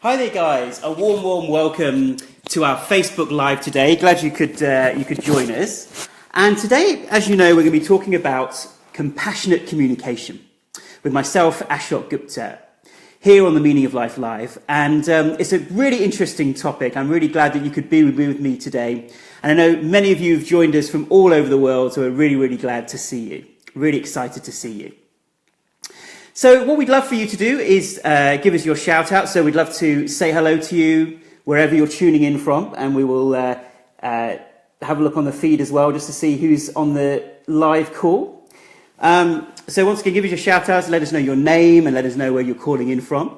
Hi there, guys. A warm welcome to our Facebook Live today. Glad you could join us. And today, as you know, we're going to be talking about compassionate communication with myself, Ashok Gupta, here on The Meaning of Life Live. And it's a really interesting topic. I'm really glad that you could be with me today. And I know many of you have joined us from all over the world, so we're really glad to see you. Really excited to see you. So what we'd love for you to do is give us your shout out. So we'd love to say hello to you wherever you're tuning in from, and we will have a look on the feed as well just to see who's on the live call. So once again, give us your shout outs, let us know your name and let us know where you're calling in from.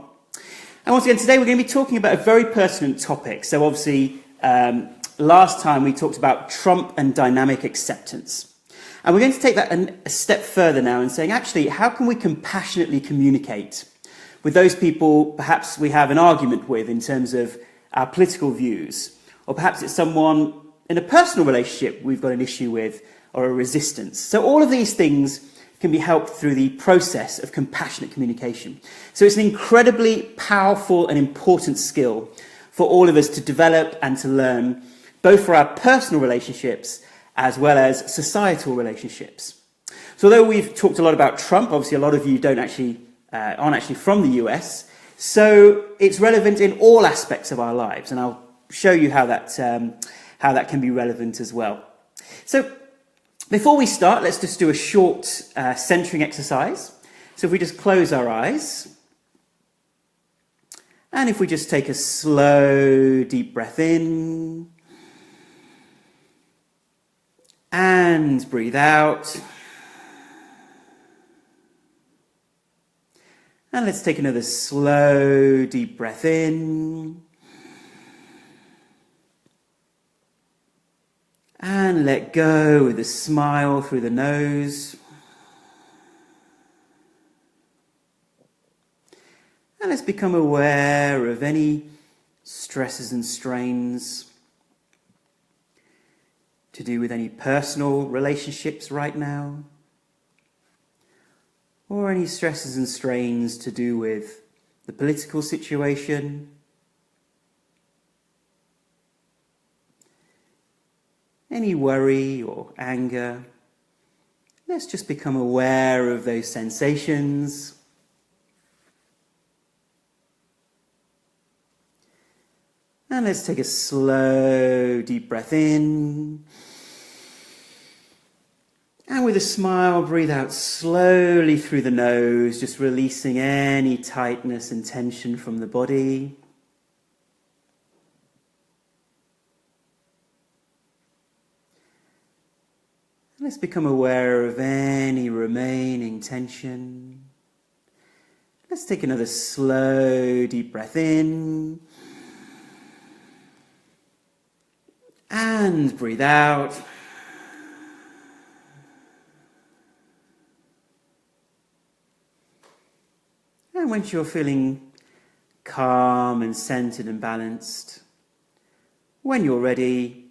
And once again, today we're going to be talking about a very pertinent topic. So obviously, last time we talked about Trump and dynamic acceptance. And we're going to take that a step further now and saying, actually, how can we compassionately communicate with those people perhaps we have an argument with in terms of our political views, or perhaps it's someone in a personal relationship we've got an issue with or a resistance. So all of these things can be helped through the process of compassionate communication. So it's an incredibly powerful and important skill for all of us to develop and to learn, both for our personal relationships as well as societal relationships. So although we've talked a lot about Trump, obviously a lot of you aren't actually from the US, so it's relevant in all aspects of our lives, and I'll show you how that can be relevant as well. So before we start, let's just do a short centering exercise. So if we just close our eyes, and if we just take a slow, deep breath in, and breathe out. And let's take another slow, deep breath in. And let go with a smile through the nose. And let's become aware of any stresses and strains to do with any personal relationships right now, or any stresses and strains to do with the political situation, any worry or anger. Let's just become aware of those sensations. And let's take a slow, deep breath in. And with a smile, breathe out slowly through the nose, just releasing any tightness and tension from the body. Let's become aware of any remaining tension. Let's take another slow, deep breath in. And breathe out. And once you're feeling calm and centered and balanced, when you're ready,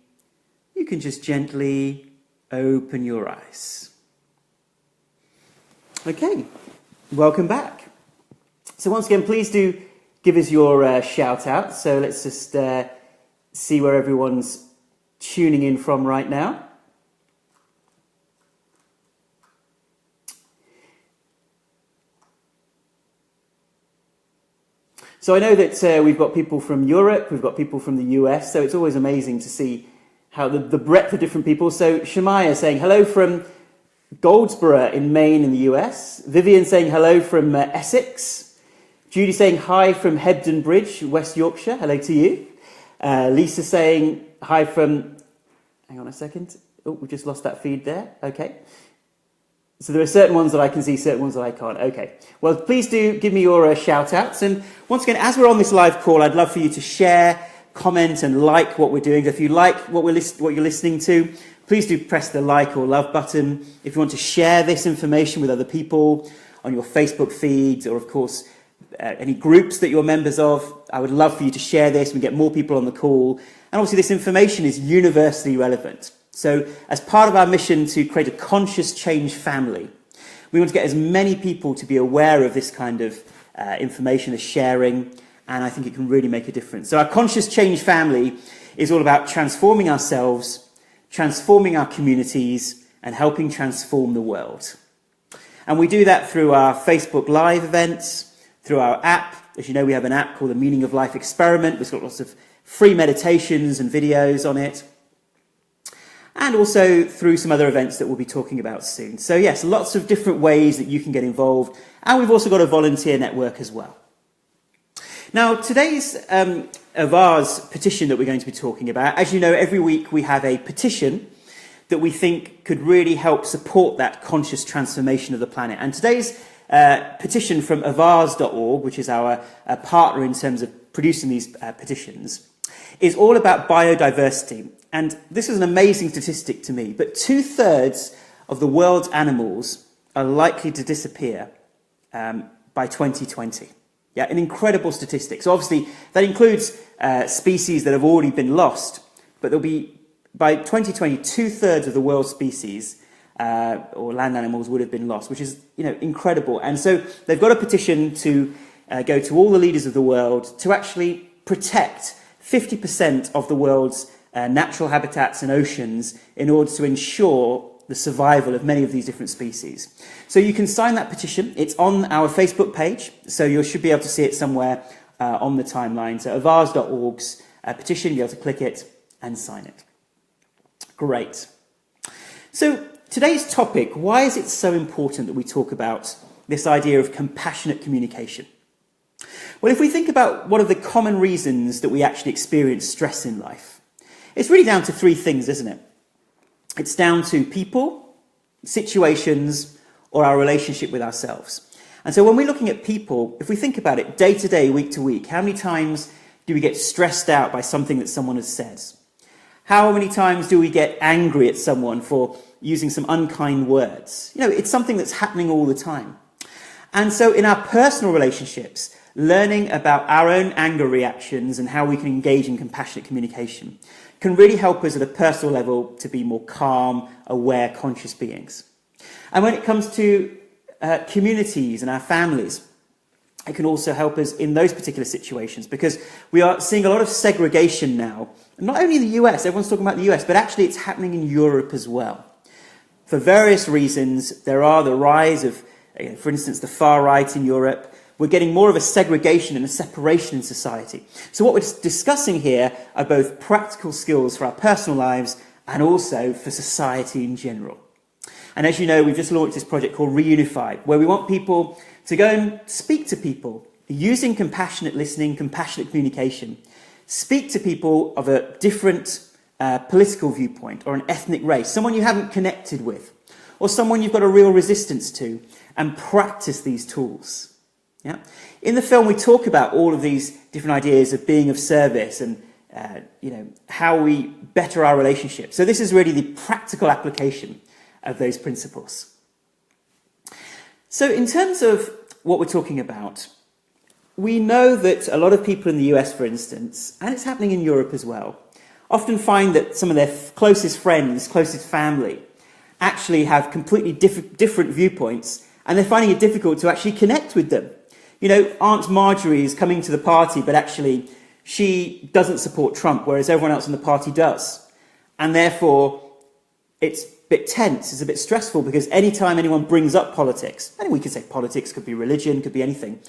you can just gently open your eyes. Okay, welcome back. So once again, please do give us your shout out. So let's just see where everyone's tuning in from right now. So I know that we've got people from Europe, we've got people from the US, so it's always amazing to see how the breadth of different people. So Shemaya saying hello from Goldsboro in Maine in the US. Vivian saying hello from Essex. Judy saying hi from Hebden Bridge, West Yorkshire. Hello to you. Lisa saying hi from, hang on a second. Oh, we just lost that feed there. Okay. So there are certain ones that I can see, certain ones that I can't. Okay. Well, please do give me your shout outs. And once again, as we're on this live call, I'd love for you to share, comment and like what we're doing. If you like what you're listening to, please do press the like or love button. If you want to share this information with other people on your Facebook feeds, or of course, any groups that you're members of, I would love for you to share this and get more people on the call. And obviously this information is universally relevant. So as part of our mission to create a conscious change family, we want to get as many people to be aware of this kind of information as sharing, and I think it can really make a difference. So our Conscious Change family is all about transforming ourselves, transforming our communities, and helping transform the world. And we do that through our Facebook Live events, through our app. As you know, we have an app called The Meaning of Life Experiment. We've got lots of free meditations and videos on it. And also through some other events that we'll be talking about soon. So yes, lots of different ways that you can get involved. And we've also got a volunteer network as well. Now, today's Avars petition that we're going to be talking about, as you know, every week we have a petition that we think could really help support that conscious transformation of the planet. And today's petition from avars.org, which is our partner in terms of producing these petitions, is all about biodiversity. And this is an amazing statistic to me, but 2/3 of the world's animals are likely to disappear by 2020. Yeah, an incredible statistic. So obviously that includes species that have already been lost, but there'll be, by 2020, 2/3 of the world's species or land animals would have been lost, which is, incredible. And so they've got a petition to go to all the leaders of the world to actually protect 50% of the world's natural habitats and oceans in order to ensure the survival of many of these different species. So you can sign that petition. It's on our Facebook page, so you should be able to see it somewhere on the timeline. So avars.org's petition, you'll be able to click it and sign it. Great. So today's topic, why is it so important that we talk about this idea of compassionate communication? Well, if we think about what are the common reasons that we actually experience stress in life, it's really down to three things, isn't it? It's down to people, situations, or our relationship with ourselves. And so when we're looking at people, if we think about it day to day, week to week, how many times do we get stressed out by something that someone has said? How many times do we get angry at someone for using some unkind words? It's something that's happening all the time. And so in our personal relationships, learning about our own anger reactions and how we can engage in compassionate communication can really help us at a personal level to be more calm, aware, conscious beings. And when it comes to communities and our families, it can also help us in those particular situations, because we are seeing a lot of segregation now, not only in the US, everyone's talking about the US, but actually it's happening in Europe as well. For various reasons, there are the rise of, for instance, the far right in Europe. We're getting more of a segregation and a separation in society. So what we're discussing here are both practical skills for our personal lives and also for society in general. And as you know, we've just launched this project called Reunified, where we want people to go and speak to people using compassionate listening, compassionate communication. Speak to people of a different political viewpoint or an ethnic race, someone you haven't connected with, or someone you've got a real resistance to, and practice these tools. Yeah? In the film, we talk about all of these different ideas of being of service and how we better our relationships. So this is really the practical application of those principles. So in terms of what we're talking about, we know that a lot of people in the US, for instance, and it's happening in Europe as well, often find that some of their closest friends, closest family, actually have completely different viewpoints, and they're finding it difficult to actually connect with them. Aunt Marjorie is coming to the party, but actually she doesn't support Trump, whereas everyone else in the party does. And therefore, it's a bit tense, it's a bit stressful, because anytime anyone brings up politics, and we could say politics, could be religion, could be anything,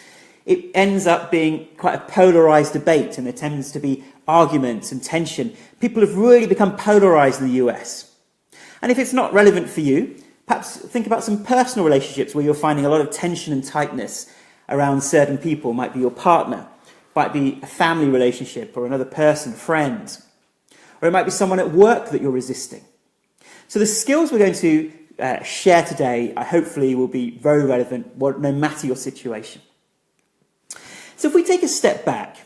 it ends up being quite a polarised debate, and there tends to be arguments and tension. People have really become polarised in the US. And if it's not relevant for you, perhaps think about some personal relationships where you're finding a lot of tension and tightness around certain people. Might be your partner, might be a family relationship or another person, friend, or it might be someone at work that you're resisting. So the skills we're going to share today, hopefully will be very relevant no matter your situation. So if we take a step back,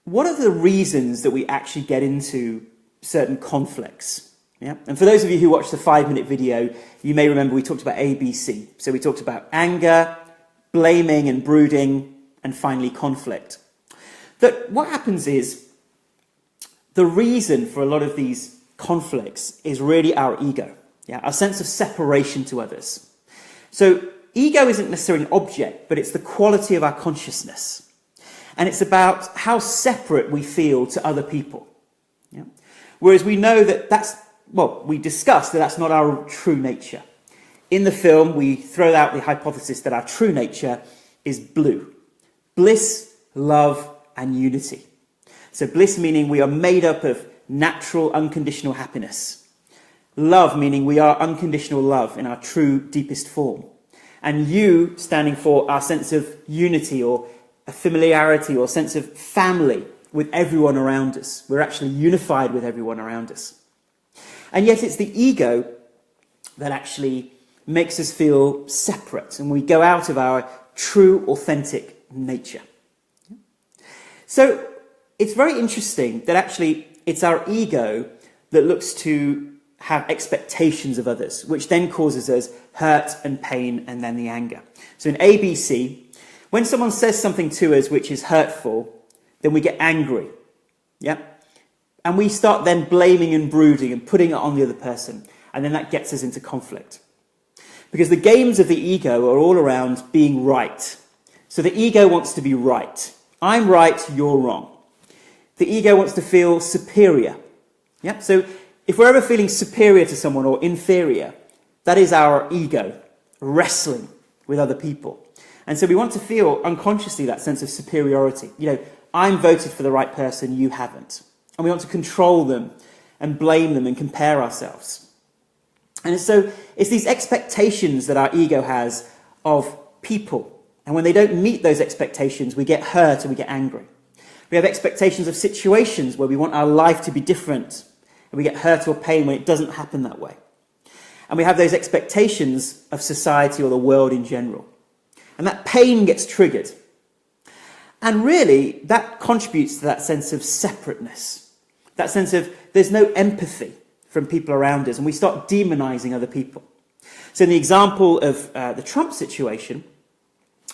what are the reasons that we actually get into certain conflicts? Yeah? And for those of you who watched the 5-minute video, you may remember we talked about ABC. So we talked about anger, blaming and brooding, and finally conflict. That what happens is, the reason for a lot of these conflicts is really our ego, our sense of separation to others. So ego isn't necessarily an object, but it's the quality of our consciousness. and it's about how separate we feel to other people. Yeah? Whereas we know that we discussed that that's not our true nature. In the film, we throw out the hypothesis that our true nature is blue. Bliss, love, and unity. So bliss meaning we are made up of natural, unconditional happiness. Love meaning we are unconditional love in our true, deepest form. And you standing for our sense of unity or a familiarity or sense of family with everyone around us. We're actually unified with everyone around us. And yet it's the ego that actually makes us feel separate, and we go out of our true, authentic nature. So it's very interesting that actually it's our ego that looks to have expectations of others, which then causes us hurt and pain and then the anger. So in ABC, when someone says something to us which is hurtful, then we get angry. Yeah? And we start then blaming and brooding and putting it on the other person. And then that gets us into conflict. Because the games of the ego are all around being right. So the ego wants to be right. I'm right, you're wrong. The ego wants to feel superior. Yeah? So if we're ever feeling superior to someone or inferior, that is our ego wrestling with other people. And so we want to feel unconsciously that sense of superiority. You know, I'm voted for the right person, you haven't. And we want to control them and blame them and compare ourselves. And so it's these expectations that our ego has of people. And when they don't meet those expectations, we get hurt and we get angry. We have expectations of situations where we want our life to be different. And we get hurt or pain when it doesn't happen that way. And we have those expectations of society or the world in general. And that pain gets triggered. And really, that contributes to that sense of separateness. That sense of there's no empathy from people around us, and we start demonizing other people. So in the example of the Trump situation,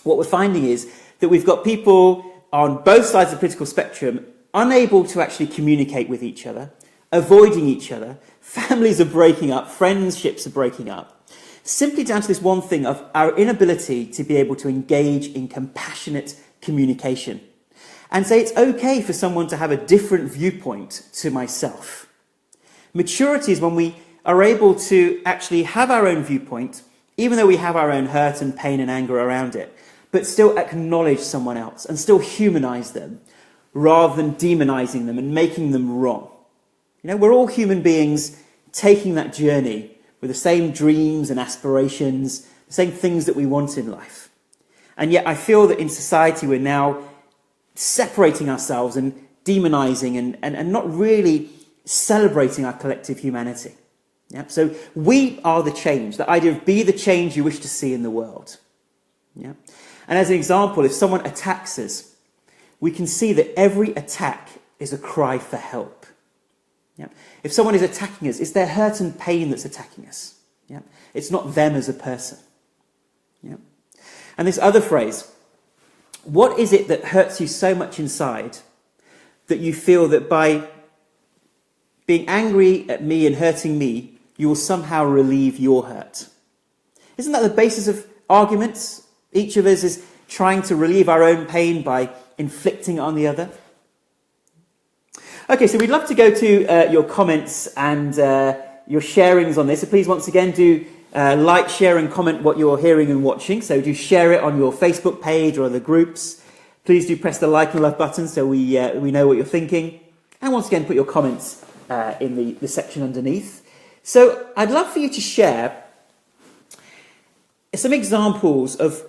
what we're finding is that we've got people on both sides of the political spectrum unable to actually communicate with each other, avoiding each other, families are breaking up, friendships are breaking up, simply down to this one thing of our inability to be able to engage in compassionate communication and say it's okay for someone to have a different viewpoint to myself. Maturity is when we are able to actually have our own viewpoint, even though we have our own hurt and pain and anger around it, but still acknowledge someone else and still humanize them rather than demonizing them and making them wrong. You know, we're all human beings taking that journey with the same dreams and aspirations, the same things that we want in life. And yet I feel that in society we're now separating ourselves and demonizing and not really celebrating our collective humanity. Yeah? So we are the change, the idea of be the change you wish to see in the world. Yeah? And as an example, if someone attacks us, we can see that every attack is a cry for help. Yeah? If someone is attacking us, it's their hurt and pain that's attacking us. Yeah? It's not them as a person. Yeah? And this other phrase, what is it that hurts you so much inside that you feel that by being angry at me and hurting me, you will somehow relieve your hurt? Isn't that the basis of arguments? Each of us is trying to relieve our own pain by inflicting it on the other. Okay, so we'd love to go to your comments and your sharings on this. So please, once again, do like, share and comment what you're hearing and watching. So do share it on your Facebook page or other groups. Please do press the like and love button so we know what you're thinking. And once again, put your comments in the section underneath. So I'd love for you to share some examples of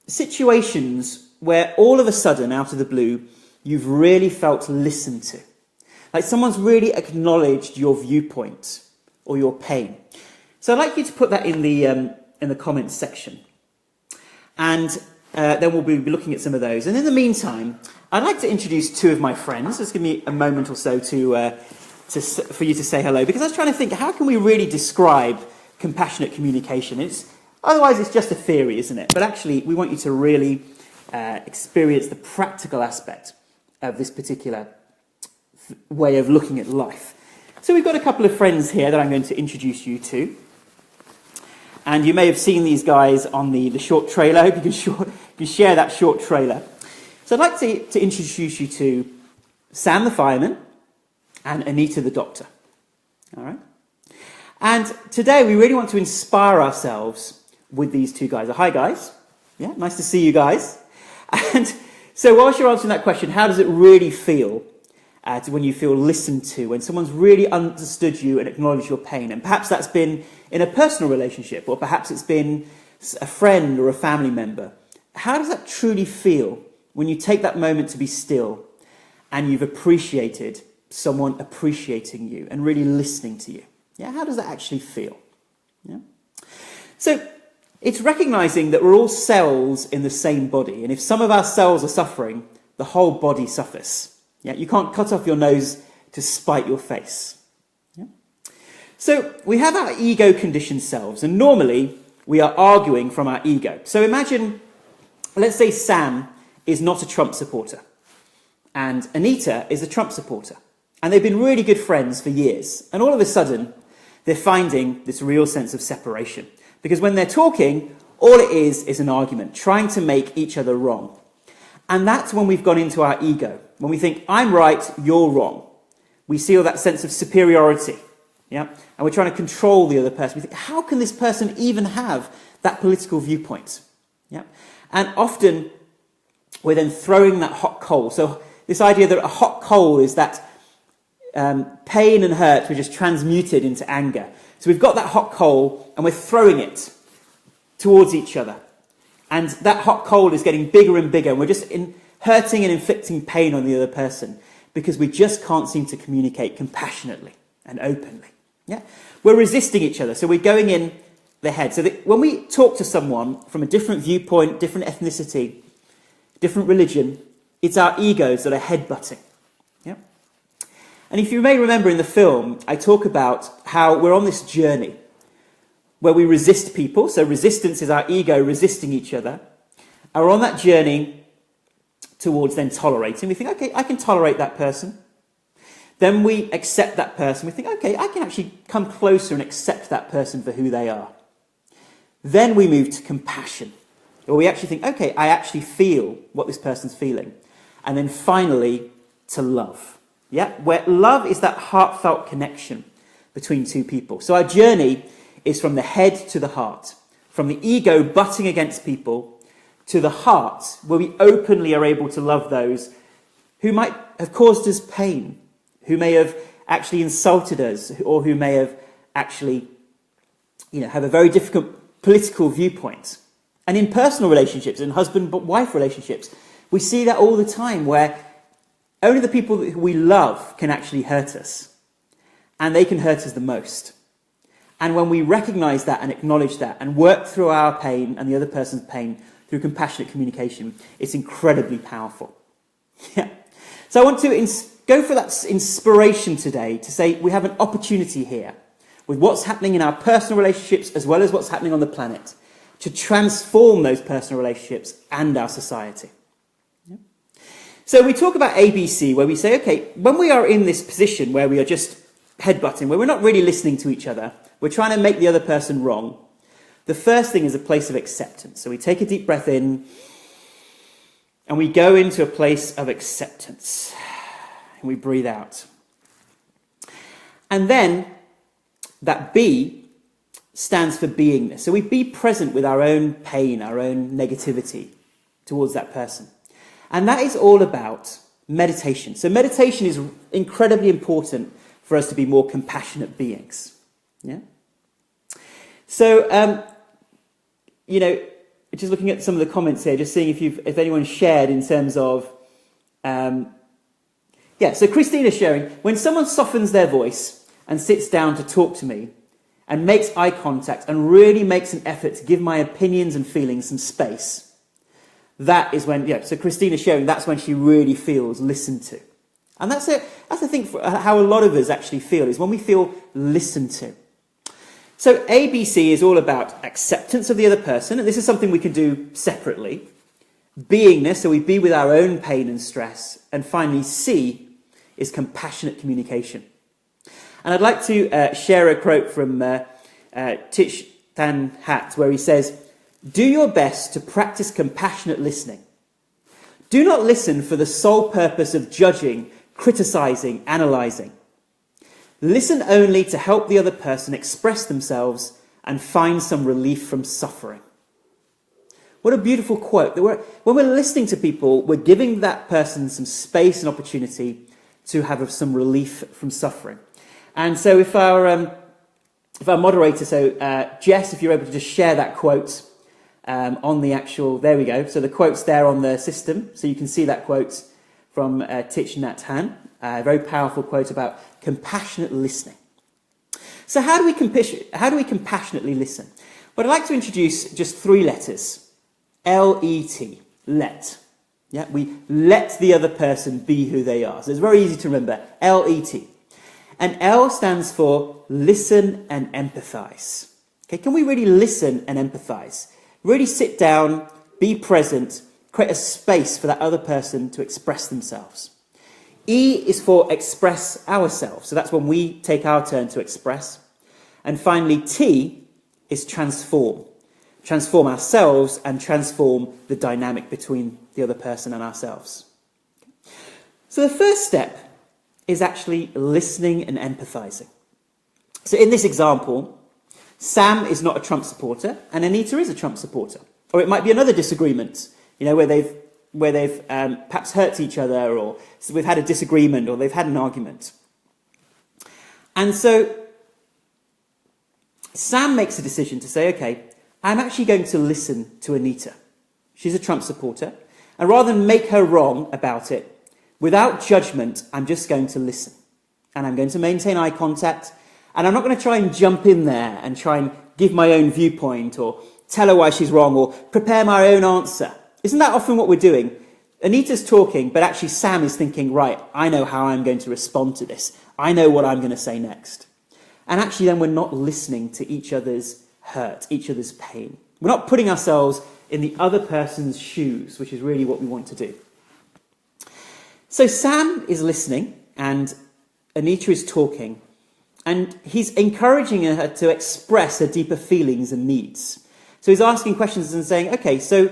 situations where all of a sudden, out of the blue, you've really felt listened to. Like someone's really acknowledged your viewpoint or your pain. So I'd like you to put that in the comments section. And then we'll be looking at some of those. And in the meantime, I'd like to introduce two of my friends. Just give me a moment or so for you to say hello, because I was trying to think, how can we really describe compassionate communication? Otherwise it's just a theory, isn't it? But actually, we want you to really experience the practical aspect of this particular way of looking at life. So we've got a couple of friends here that I'm going to introduce you to. And you may have seen these guys on the short trailer. I hope you can share that short trailer. So I'd like to introduce you to Sam the fireman and Anita the doctor. All right? And today we really want to inspire ourselves with these two guys. Hi, guys. Yeah, nice to see you guys. And so whilst you're answering that question, how does it really feel when you feel listened to, when someone's really understood you and acknowledged your pain? And perhaps that's been in a personal relationship, or perhaps it's been a friend or a family member. How does that truly feel when you take that moment to be still and you've appreciated someone appreciating you and really listening to you? Yeah, how does that actually feel? Yeah. So it's recognizing that we're all cells in the same body, and if some of our cells are suffering, the whole body suffers. Yeah, you can't cut off your nose to spite your face. Yeah. So we have our ego-conditioned selves, and normally we are arguing from our ego. So imagine, let's say Sam is not a Trump supporter, and Anita is a Trump supporter, and they've been really good friends for years, and all of a sudden they're finding this real sense of separation. Because when they're talking, all it is an argument, trying to make each other wrong. And that's when we've gone into our ego. When we think, I'm right, you're wrong. We feel that sense of superiority. Yeah? And we're trying to control the other person. We think, how can this person even have that political viewpoint? Yeah? And often, we're then throwing that hot coal. So this idea that a hot coal is that pain and hurt which is transmuted into anger. So we've got that hot coal and we're throwing it towards each other. And that hot coal is getting bigger and bigger, and we're just hurting and inflicting pain on the other person because we just can't seem to communicate compassionately and openly. Yeah? We're resisting each other, so we're going in their head. So that when we talk to someone from a different viewpoint, different ethnicity, different religion, it's our egos that are headbutting. Yeah? And if you may remember in the film, I talk about how we're on this journey where we resist people. So resistance is our ego resisting each other. And we're on that journey towards then tolerating. We think, okay, I can tolerate that person. Then we accept that person. We think, okay, I can actually come closer and accept that person for who they are. Then we move to compassion, where we actually think, okay, I actually feel what this person's feeling. And then finally, to love. Yeah, where love is that heartfelt connection between two people. So our journey is from the head to the heart, from the ego butting against people to the heart, where we openly are able to love those who might have caused us pain, who may have actually insulted us, or who may have actually, have a very difficult political viewpoint. And in personal relationships, in husband-wife relationships, we see that all the time, where only the people that we love can actually hurt us. And they can hurt us the most. And when we recognize that and acknowledge that and work through our pain and the other person's pain through compassionate communication, it's incredibly powerful. Yeah. So I want to go for that inspiration today to say we have an opportunity here with what's happening in our personal relationships as well as what's happening on the planet to transform those personal relationships and our society. So we talk about ABC, where we say, okay, when we are in this position where we are just headbutting, where we're not really listening to each other, we're trying to make the other person wrong, the first thing is a place of acceptance. So we take a deep breath in, and we go into a place of acceptance. And we breathe out. And then that B stands for beingness. So we be present with our own pain, our own negativity towards that person. And that is all about meditation. So meditation is incredibly important for us to be more compassionate beings. Yeah. So, just looking at some of the comments here, just seeing if anyone shared in terms of, so Christina's sharing, when someone softens their voice and sits down to talk to me and makes eye contact and really makes an effort to give my opinions and feelings some space, that is when, so Christina's sharing, that's when she really feels listened to. And that's I think how a lot of us actually feel, is when we feel listened to. So ABC is all about acceptance of the other person, and this is something we can do separately. Beingness, so we be with our own pain and stress. And finally, C is compassionate communication. And I'd like to share a quote from Thich Nhat Hanh, where he says, "Do your best to practice compassionate listening. Do not listen for the sole purpose of judging, criticizing, analyzing. Listen only to help the other person express themselves and find some relief from suffering. What a beautiful quote. When we're listening to people, we're giving that person some space and opportunity to have some relief from suffering. And so if our moderator, Jess, if you're able to just share that quote on the actual, there we go. So the quote's there on the system, so you can see that quote from Thich Nhat Hanh, a very powerful quote about compassionate listening. So how do we compassionately listen? Well, I'd like to introduce just 3 letters. L-E-T, let. Yeah, we let the other person be who they are. So it's very easy to remember, L-E-T. And L stands for listen and empathize. Okay, can we really listen and empathize? Really sit down, be present, create a space for that other person to express themselves. E is for express ourselves. So that's when we take our turn to express. And finally, T is transform. Transform ourselves and transform the dynamic between the other person and ourselves. So the first step is actually listening and empathizing. So in this example, Sam is not a Trump supporter and Anita is a Trump supporter. Or it might be another disagreement, where they've perhaps hurt each other, or we've had a disagreement, or they've had an argument. And so Sam makes a decision to say, okay, I'm actually going to listen to Anita. She's a Trump supporter. And rather than make her wrong about it, without judgment, I'm just going to listen. And I'm going to maintain eye contact. And I'm not going to try and jump in there and try and give my own viewpoint or tell her why she's wrong or prepare my own answer. Isn't that often what we're doing? Anita's talking, but actually Sam is thinking, right, I know how I'm going to respond to this. I know what I'm going to say next. And actually then we're not listening to each other's hurt, each other's pain. We're not putting ourselves in the other person's shoes, which is really what we want to do. So Sam is listening and Anita is talking, and he's encouraging her to express her deeper feelings and needs. So he's asking questions and saying, okay, so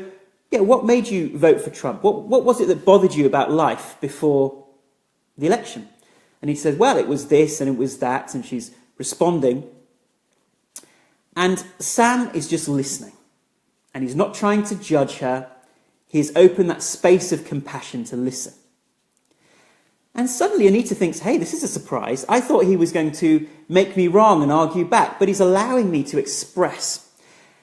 what made you vote for Trump? What was it that bothered you about life before the election? And he says, well, it was this and it was that, and she's responding. And Sam is just listening, and he's not trying to judge her. He's opened that space of compassion to listen. And suddenly Anita thinks, hey, this is a surprise. I thought he was going to make me wrong and argue back, but he's allowing me to express.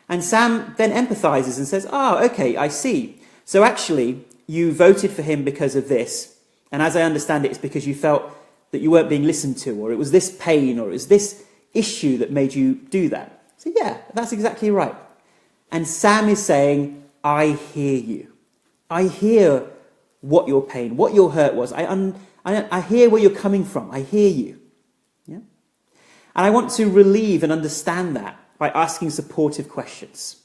And Sam then empathizes and says, okay, I see. So actually, you voted for him because of this. And as I understand it, it's because you felt that you weren't being listened to, or it was this pain, or it was this issue that made you do that. So yeah, that's exactly right. And Sam is saying, I hear you. I hear what your pain, what your hurt was. I hear where you're coming from. I hear you. Yeah? And I want to relieve and understand that by asking supportive questions.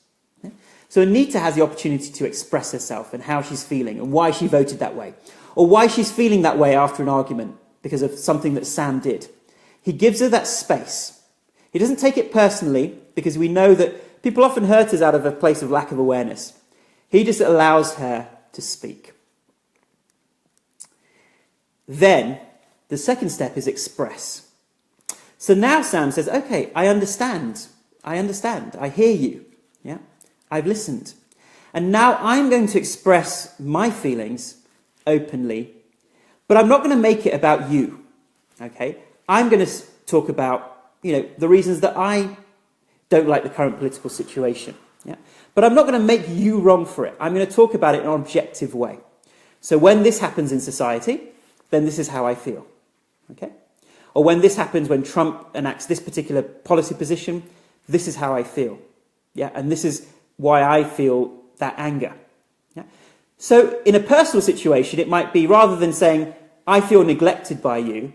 Yeah? So Anita has the opportunity to express herself and how she's feeling and why she voted that way, or why she's feeling that way after an argument because of something that Sam did. He gives her that space. He doesn't take it personally, because we know that people often hurt us out of a place of lack of awareness. He just allows her to speak. Then, the second step is express. So now Sam says, okay, I understand, I hear you, yeah, I've listened. And now I'm going to express my feelings openly, but I'm not going to make it about you, okay? I'm going to talk about, the reasons that I don't like the current political situation. Yeah? But I'm not going to make you wrong for it. I'm going to talk about it in an objective way. So when this happens in society, then this is how I feel. Okay? Or when this happens, when Trump enacts this particular policy position, this is how I feel. Yeah? And this is why I feel that anger. Yeah? So in a personal situation, it might be, rather than saying, I feel neglected by you,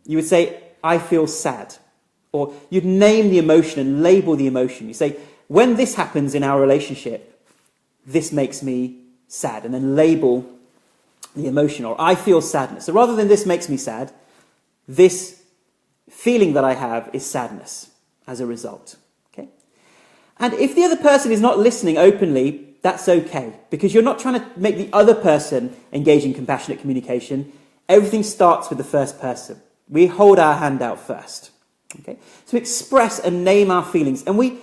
you would say, I feel sad. Or you'd name the emotion and label the emotion. You say, when this happens in our relationship, this makes me sad. And then label the emotion. Or I feel sadness. So rather than this makes me sad, this feeling that I have is sadness as a result. Okay? And if the other person is not listening openly, that's okay, because you're not trying to make the other person engage in compassionate communication. Everything starts with the first person. We hold our hand out first. Okay? So we express and name our feelings, and we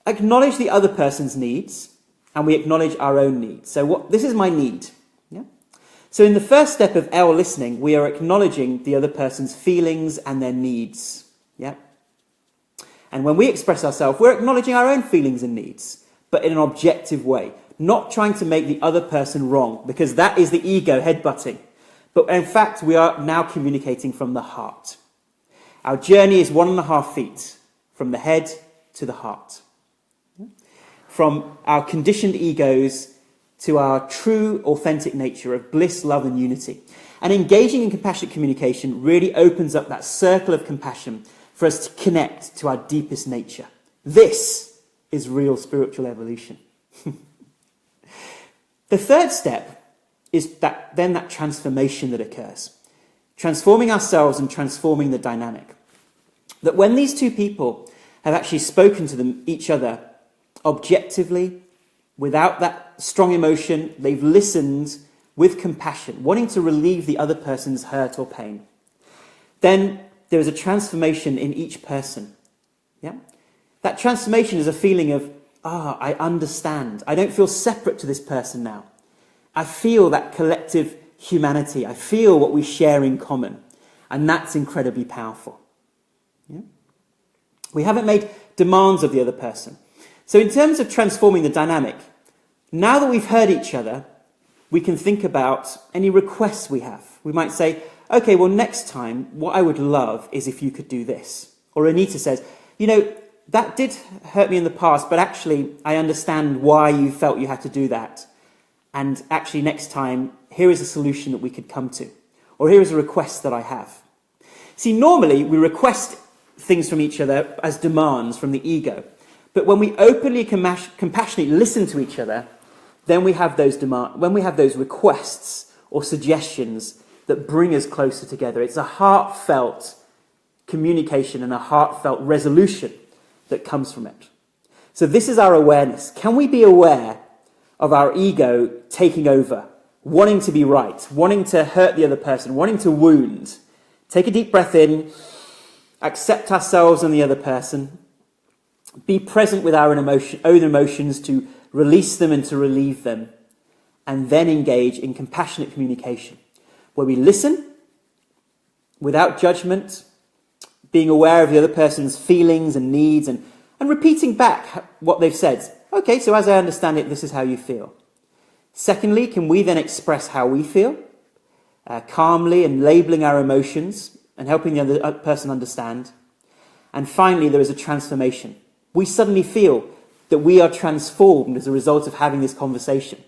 acknowledge the other person's needs, and we acknowledge our own needs. So this is my need. Yeah? So in the first step of L, listening, we are acknowledging the other person's feelings and their needs. Yeah? And when we express ourselves, we're acknowledging our own feelings and needs, but in an objective way, not trying to make the other person wrong, because that is the ego headbutting. But in fact, we are now communicating from the heart. Our journey is 1.5 feet from the head to the heart. From our conditioned egos to our true, authentic nature of bliss, love, and unity. And engaging in compassionate communication really opens up that circle of compassion for us to connect to our deepest nature. This is real spiritual evolution. The third step is that transformation that occurs. Transforming ourselves and transforming the dynamic. That when these two people have actually spoken to each other objectively, without that strong emotion, they've listened with compassion, wanting to relieve the other person's hurt or pain, then there is a transformation in each person. Yeah? That transformation is a feeling of, I understand. I don't feel separate to this person now. I feel that collective humanity. I feel what we share in common. And that's incredibly powerful. Yeah? We haven't made demands of the other person. So in terms of transforming the dynamic, now that we've heard each other, we can think about any requests we have. We might say, okay, well, next time, what I would love is if you could do this. Or Anita says, that did hurt me in the past, but actually, I understand why you felt you had to do that. And actually, next time, here is a solution that we could come to. Or here is a request that I have. See, normally, we request things from each other as demands from the ego. But when we openly, compassionately listen to each other, then we have those requests or suggestions that bring us closer together. It's a heartfelt communication and a heartfelt resolution that comes from it. So this is our awareness. Can we be aware of our ego taking over, wanting to be right, wanting to hurt the other person, wanting to wound? Take a deep breath in, accept ourselves and the other person, be present with our own emotions to release them and to relieve them, and then engage in compassionate communication, where we listen without judgment, being aware of the other person's feelings and needs, and repeating back what they've said. Okay, so as I understand it, this is how you feel. Secondly, can we then express how we feel, calmly and labeling our emotions and helping the other person understand. And finally, there is a transformation. We suddenly feel that we are transformed as a result of having this conversation.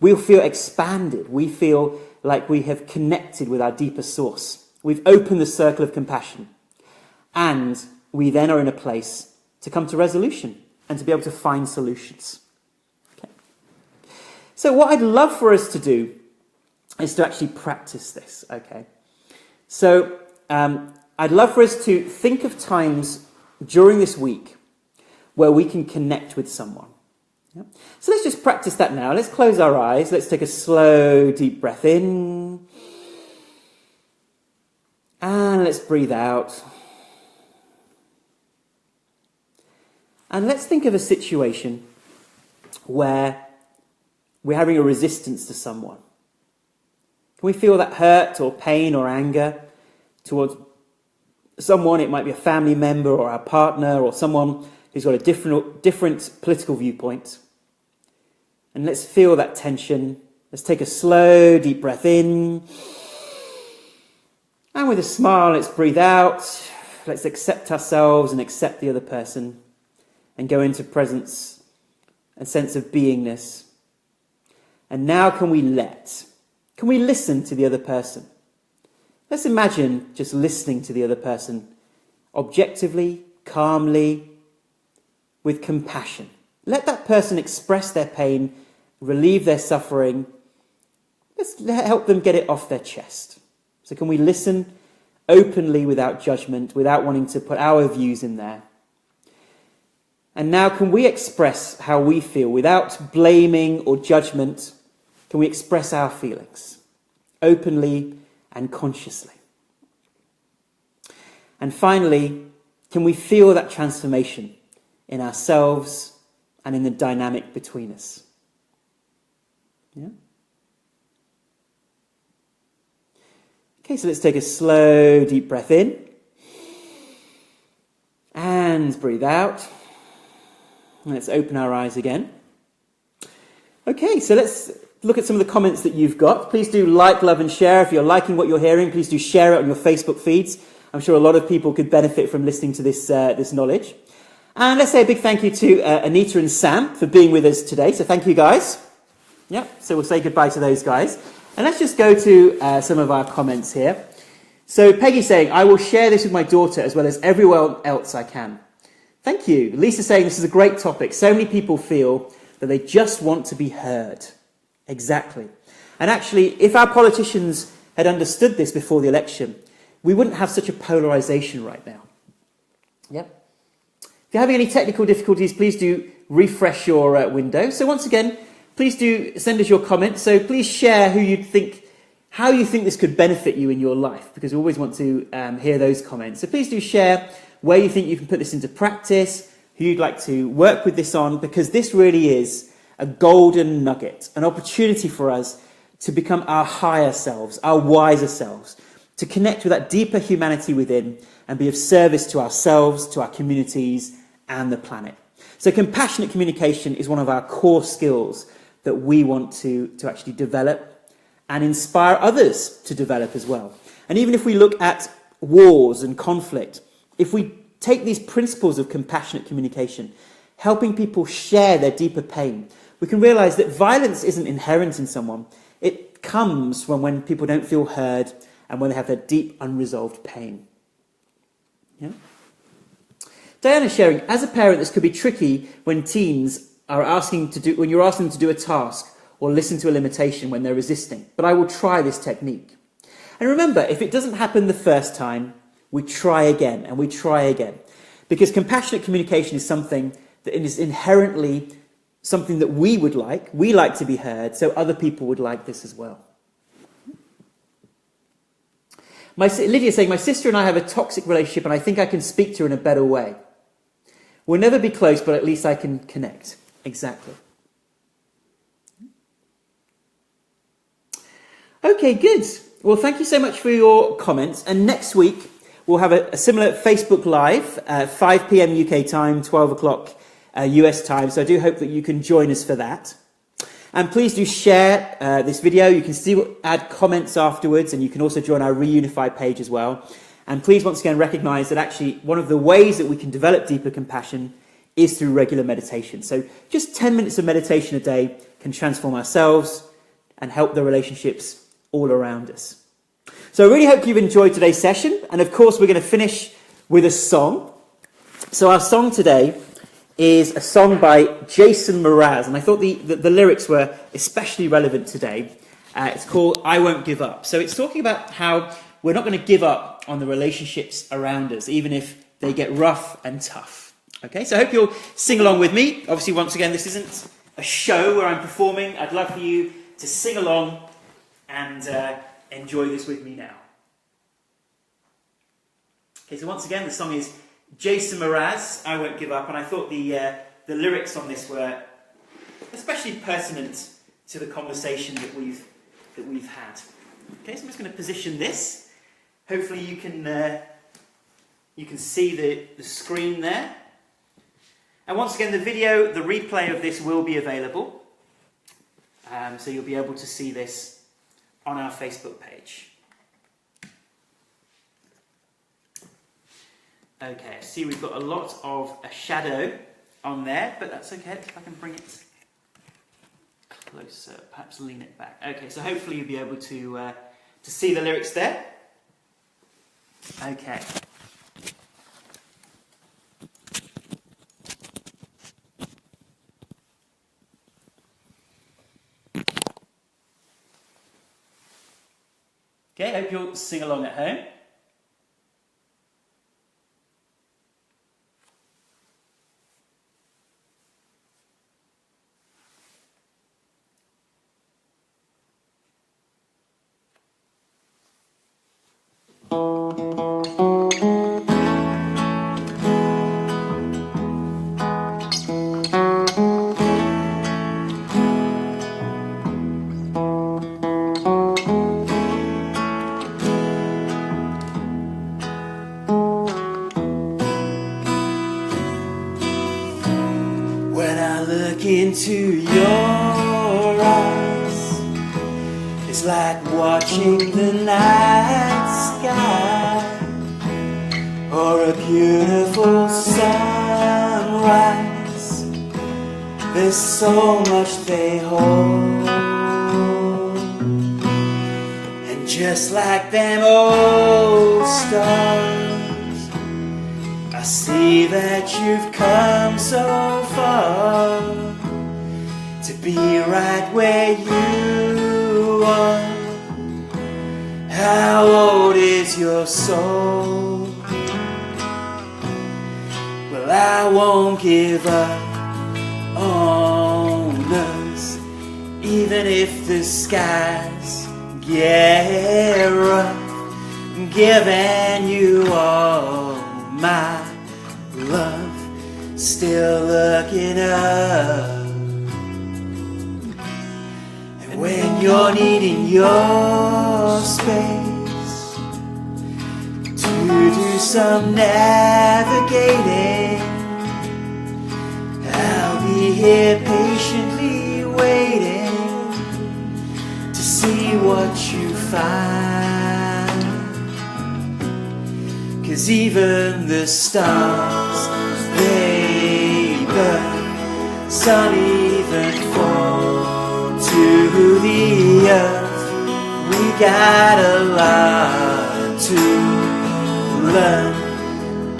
We'll feel expanded. We feel like we have connected with our deeper source. We've opened the circle of compassion. And we then are in a place to come to resolution and to be able to find solutions. Okay. So what I'd love for us to do is to actually practice this. Okay. So I'd love for us to think of times during this week where we can connect with someone. Yeah? So let's just practice that now. Let's close our eyes. Let's take a slow, deep breath in. And let's breathe out. And let's think of a situation where we're having a resistance to someone. Can we feel that hurt or pain or anger towards someone? It might be a family member or our partner or someone who's got a different political viewpoint. And let's feel that tension. Let's take a slow, deep breath in. And with a smile, let's breathe out. Let's accept ourselves and accept the other person and go into presence and sense of beingness. And now can we listen to the other person? Let's imagine just listening to the other person objectively, calmly, with compassion. Let that person express their pain, relieve their suffering. Let's help them get it off their chest. So can we listen openly without judgment, without wanting to put our views in there? And now can we express how we feel without blaming or judgment? Can we express our feelings openly and consciously? And finally, can we feel that transformation in ourselves and in the dynamic between us? Yeah? Okay, so let's take a slow, deep breath in. And breathe out. And let's open our eyes again. Okay, so let's look at some of the comments that you've got. Please do like, love and share. If you're liking what you're hearing, please do share it on your Facebook feeds. I'm sure a lot of people could benefit from listening to this knowledge. And let's say a big thank you to Anita and Sam for being with us today. So thank you, guys. Yeah, so we'll say goodbye to those guys. And let's just go to some of our comments here. So Peggy saying, I will share this with my daughter as well as everyone else I can. Thank you. Lisa saying, this is a great topic. So many people feel that they just want to be heard. Exactly. And actually, if our politicians had understood this before the election, we wouldn't have such a polarisation right now. Yep. If you're having any technical difficulties, please do refresh your window. So once again, please do send us your comments. So please share how you think this could benefit you in your life, because we always want to hear those comments. So please do share where you think you can put this into practice, who you'd like to work with this on, because this really is a golden nugget, an opportunity for us to become our higher selves, our wiser selves, to connect with that deeper humanity within and be of service to ourselves, to our communities and the planet. So compassionate communication is one of our core skills that we want to actually develop and inspire others to develop as well. And even if we look at wars and conflict, if we take these principles of compassionate communication, helping people share their deeper pain, we can realize that violence isn't inherent in someone. It comes when people don't feel heard and when they have their deep unresolved pain. Yeah? Diana's sharing, as a parent, this could be tricky when teens are when you're asking them to do a task or listen to a limitation when they're resisting. But I will try this technique. And remember, if it doesn't happen the first time, we try again and we try again. Because compassionate communication is something that is inherently something that we would like. We like to be heard, so other people would like this as well. Lydia saying, my sister and I have a toxic relationship and I think I can speak to her in a better way. We'll never be close, but at least I can connect. Exactly. Okay, good. Well, thank you so much for your comments. And next week, we'll have a similar Facebook Live, 5 p.m. UK time, 12 o'clock US time. So I do hope that you can join us for that. And please do share this video. You can add comments afterwards, and you can also join our Reunify page as well. And please once again recognize that actually one of the ways that we can develop deeper compassion is through regular meditation. So just 10 minutes of meditation a day can transform ourselves and help the relationships all around us. So I really hope you've enjoyed today's session. And of course, we're going to finish with a song. So our song today is a song by Jason Mraz. And I thought the lyrics were especially relevant today. It's called I Won't Give Up. So it's talking about how we're not going to give up on the relationships around us, even if they get rough and tough. Okay, so I hope you'll sing along with me. Obviously, once again, this isn't a show where I'm performing. I'd love for you to sing along and enjoy this with me now. Okay, so once again, the song is Jason Mraz, I Won't Give Up, and I thought the lyrics on this were especially pertinent to the conversation that we've had. Okay, so I'm just going to position this. Hopefully you can see the screen there. And once again, the replay of this will be available. So you'll be able to see this on our Facebook page. Okay, I see we've got a lot of a shadow on there, but that's okay. If I can bring it closer, perhaps lean it back. Okay, so hopefully you'll be able to see the lyrics there. Okay. Okay, I hope you'll sing along at home. into your eyes is like watching the night sky or a beautiful sunrise. There's so much they hold, and just like them old stars, I see that you've come so far to be right where you are. How old is your soul? Well, I won't give up on us, even if the skies get rough. I'm giving you all my love, still looking up. And when you're needing your space to do some navigating, I'll be here patiently waiting to see what you find. 'Cause even the stars, they burn, some even fall to the earth. We got a lot to learn.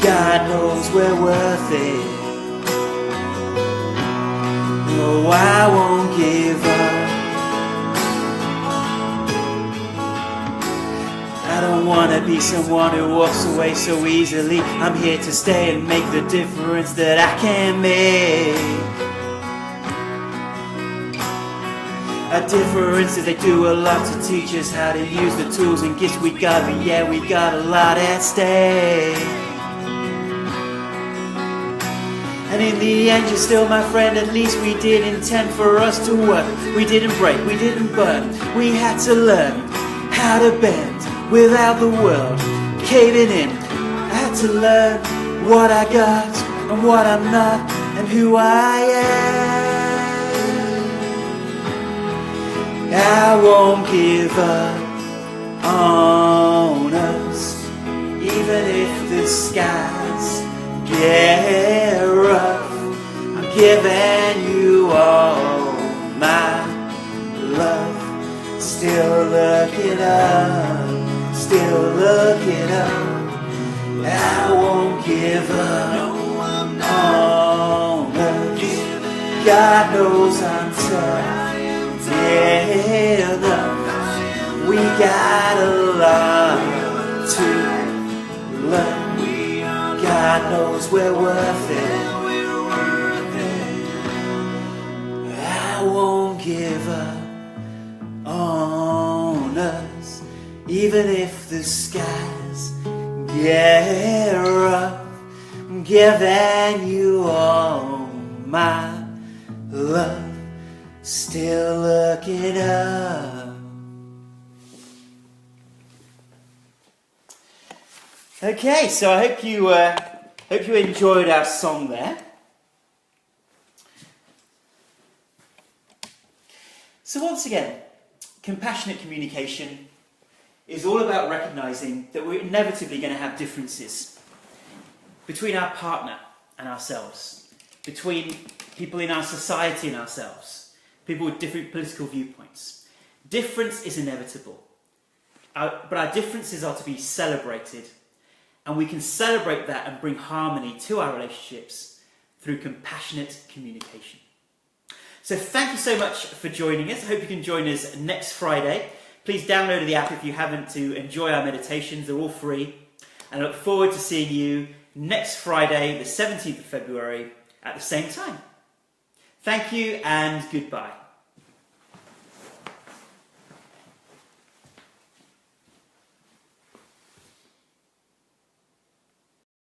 God knows we're worth it. No, I won't give up. I don't want to be someone who walks away so easily. I'm here to stay and make the difference that I can make. Our differences, they do a lot to teach us how to use the tools and gifts we got. But yeah, we got a lot at stake. And in the end, you're still my friend. At least we did intend for us to work. We didn't break, we didn't burn. We had to learn how to bend without the world caving in. I had to learn what I got and what I'm not and who I am. I won't give up on us, even if the skies get rough. I'm giving you all my love, still looking up, still looking up. I won't give up on us. God knows I'm tough, yeah, enough. We got a lot to learn. God knows we're worth it. I won't give up on us, even if the skies get rough. I'm giving you all my love, still looking up. Okay, so I hope you enjoyed our song there. So once again, compassionate communication is all about recognizing that we're inevitably going to have differences between our partner and ourselves, between people in our society and ourselves, people with different political viewpoints. Difference is inevitable, but our differences are to be celebrated. And we can celebrate that and bring harmony to our relationships through compassionate communication. So thank you so much for joining us. I hope you can join us next Friday. Please download the app if you haven't to enjoy our meditations. They're all free. And I look forward to seeing you next Friday, the 17th of February, at the same time. Thank you and goodbye.